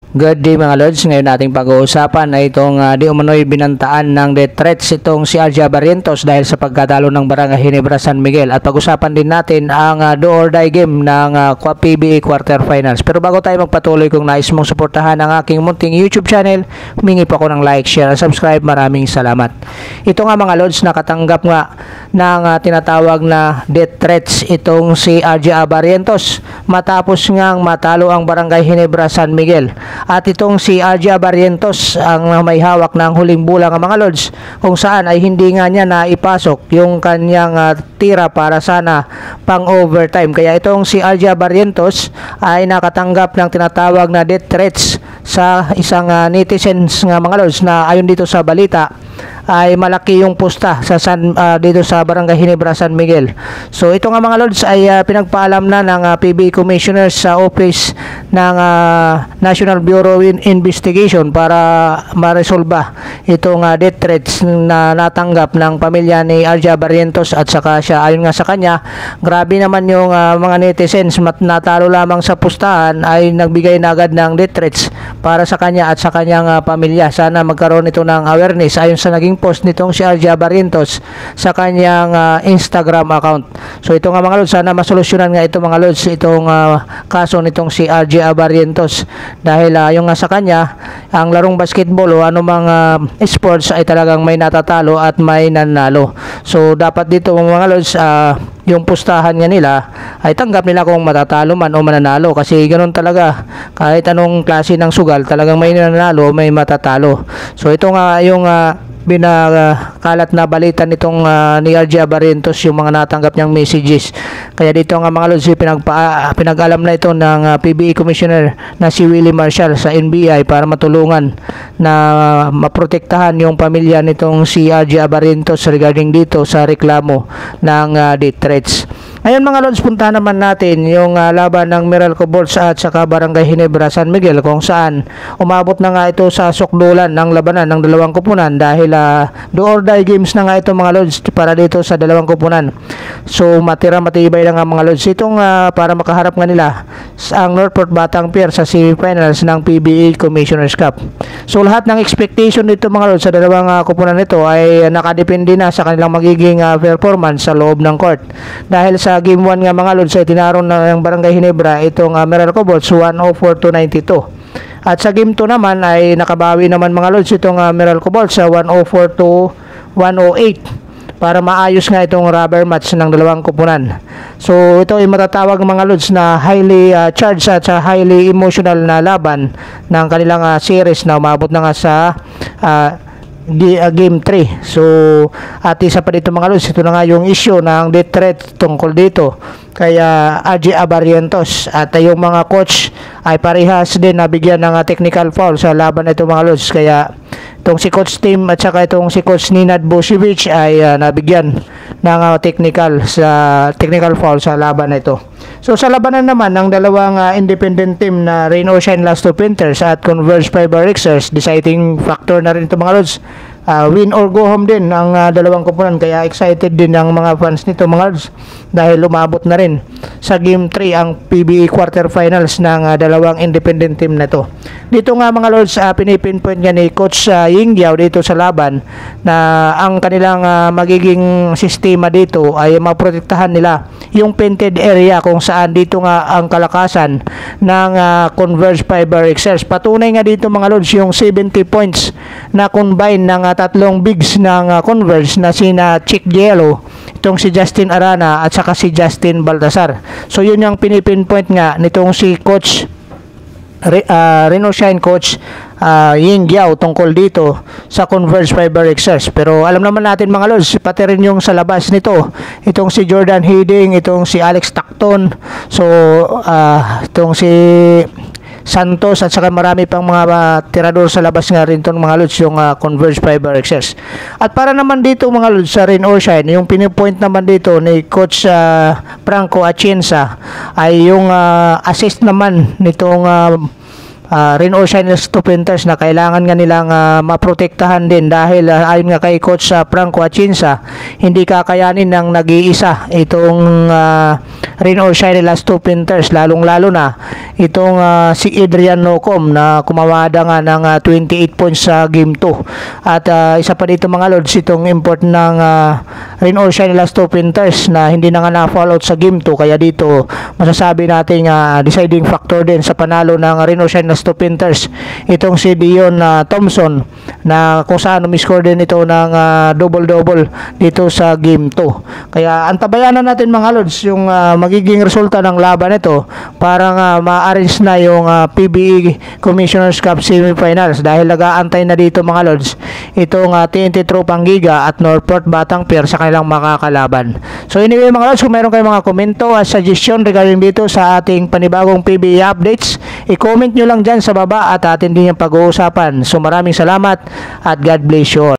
Good day mga Lods, ngayon nating pag-uusapan ay itong di umano'y binantaan ng death threats itong si Arja Barrientos dahil sa pagkatalo ng Barangay Ginebra San Miguel, at pag-usapan din natin ang do or die game ng PBA quarterfinals. Pero bago tayo magpatuloy, kung nais mong suportahan ang aking munting YouTube channel, humingi po ako ng like, share, at subscribe. Maraming salamat. Ito nga mga Lods, nakatanggap nga ng tinatawag na death threats itong si Arja Barrientos matapos ngang matalo ang Barangay Ginebra San Miguel. At itong si Arja Barrientos ang may hawak ng huling bulang mga Lods, kung saan ay hindi nga niya na ipasok yung kanyang tira para sana pang overtime. Kaya itong si Arja Barrientos ay nakatanggap ng tinatawag na death threats sa isang netizens nga mga Lods, na ayon dito sa balita ay malaki yung pusta sa dito sa Barangay Ginebra San Miguel. So ito nga mga Lods ay pinagpaalam na ng PBA Commissioner sa office ng National Bureau of Investigation para maresolba itong death threats na natanggap ng pamilya ni Arja Barrientos at saka siya. Ayon nga sa kanya, grabe naman yung mga netizens, natalo lamang sa pustahan ay nagbigay na agad ng death threats para sa kanya at sa kanyang pamilya. Sana magkaroon ito ng awareness, ayon sa naging post nitong si Arja Barrientos sa kanyang Instagram account. So ito nga mga Lods, sana masolusyonan nga ito mga Lods, itong kaso nitong si Arja Barrientos, dahil yung nga sa kanya, ang larong basketball o anumang sports ay talagang may natatalo at may nanalo. So dapat dito mga Lods, yung pustahan nga nila ay tanggap nila kung matatalo man o mananalo, kasi ganoon talaga, kahit anong klase ng sugal talagang may nanalo, may matatalo. So ito nga yung binakalat na balita nitong ni Arja Barrientos, yung mga natanggap niyang messages. Kaya dito nga mga Lods, pinag-alam na ito ng PBA Commissioner na si Willie Marshall sa NBI para matulungan na maprotektahan yung pamilya nitong si Arja Barrientos regarding dito sa reklamo ng death threats. Ngayon mga Lods, puntahan naman natin yung laban ng Meralco Bulls at saka Barangay Ginebra San Miguel, kung saan umabot na nga ito sa sukdulan ng labanan ng dalawang koponan dahil do or die games na nga ito mga Lods para dito sa dalawang koponan. So matibay na nga mga Lods itong para makaharap nga nila ang Northport Batang Pier sa semifinals ng PBA Commissioner's Cup. So lahat ng expectation dito mga Lods sa dalawang koponan nito ay nakadepende na sa kanilang magiging performance sa loob ng court, dahil sa game 1 nga mga Lods ay tinaron na ng Barangay Ginebra itong Meralco Bulls 104-92. At sa game 2 naman ay nakabawi naman mga Lods itong Meralco Bulls sa 104-108 para maayos nga itong rubber match ng dalawang koponan. So ito ay matatawag mga Lods na highly charged at highly emotional na laban ng kanilang series na umabot na nga sa game 3. So at isa pa dito mga Lods, ito na nga yung issue ng death threat tungkol dito kaya Arja Barrientos, at yung mga coach ay parehas din nabigyan ng technical foul sa laban na ito mga Lods. Kaya itong si Coach Tim at saka itong si Coach Ninad Busevich ay nabigyan ng technical foul sa laban na ito. So sa labanan naman ng dalawang independent team na Rain or Shine Last Two Painters at Converge Fiber Rixers, deciding factor na rin ito mga Lods. Win or go home din ang dalawang koponan, kaya excited din ang mga fans nito mga Lods, dahil umabot na rin sa game 3 ang PBA quarterfinals ng dalawang independent team na ito. Dito nga mga Lods, pinipinpoint nga ni Coach Ying Giao dito sa laban na ang kanilang magiging sistema dito ay maprotektahan nila yung painted area, kung saan dito nga ang kalakasan ng Converge Fiber Rixers. Patunay nga dito mga Lods yung 70 points na combine ng tatlong bigs ng Converge na sina Chick Gielo, itong si Justin Arana at saka si Justin Baltasar. So yun yung pinipinpoint nga nitong si Coach Reno Shine Coach Ying Giao tungkol dito sa Converge Fiber Rixers. Pero alam naman natin mga Lods, pati rin yung sa labas nito, itong si Jordan Hiding, itong si Alex Tacton, so itong si Santos at saka marami pang mga tirador sa labas nga rin itong mga Lods, yung Converge Fiber Rixers. At para naman dito mga Lods sa Rain or Shine, yung pinipoint naman dito ni Coach Franco Atienza ay yung assist naman nitong Rain or Shine Stupinters na kailangan nga nilang maprotektahan din dahil ayon nga kay Coach Franco Atienza, hindi kakayanin ng nag-iisa itong Rain or Shine Stupinters, lalong-lalo na itong si Adrian Nocom na kumawada nga ng 28 points sa game 2. At isa pa dito mga lods, itong import ng Rain or Shine Stupinters na hindi na nga na-fall out sa game 2, kaya dito masasabi natin deciding factor din sa panalo ng Rain or Shine Stupinters itong si Dion Thompson na kung saan umiscore din ito ng double-double dito sa game 2. Kaya antabayanan natin mga lods yung magiging resulta ng laban ito para ma-arrange na yung PBE Commissioner's Cup Semifinals dahil nag-aantay na dito mga lods itong TNT Tropang Giga at Northport Batang Pier sa kanilang makakalaban. So anyway mga lods, kung meron kayong mga komento at suggestion regarding dito sa ating panibagong PBE updates, i-comment nyo lang dyan sa baba at atin din yung pag-uusapan. So maraming salamat at God bless you all.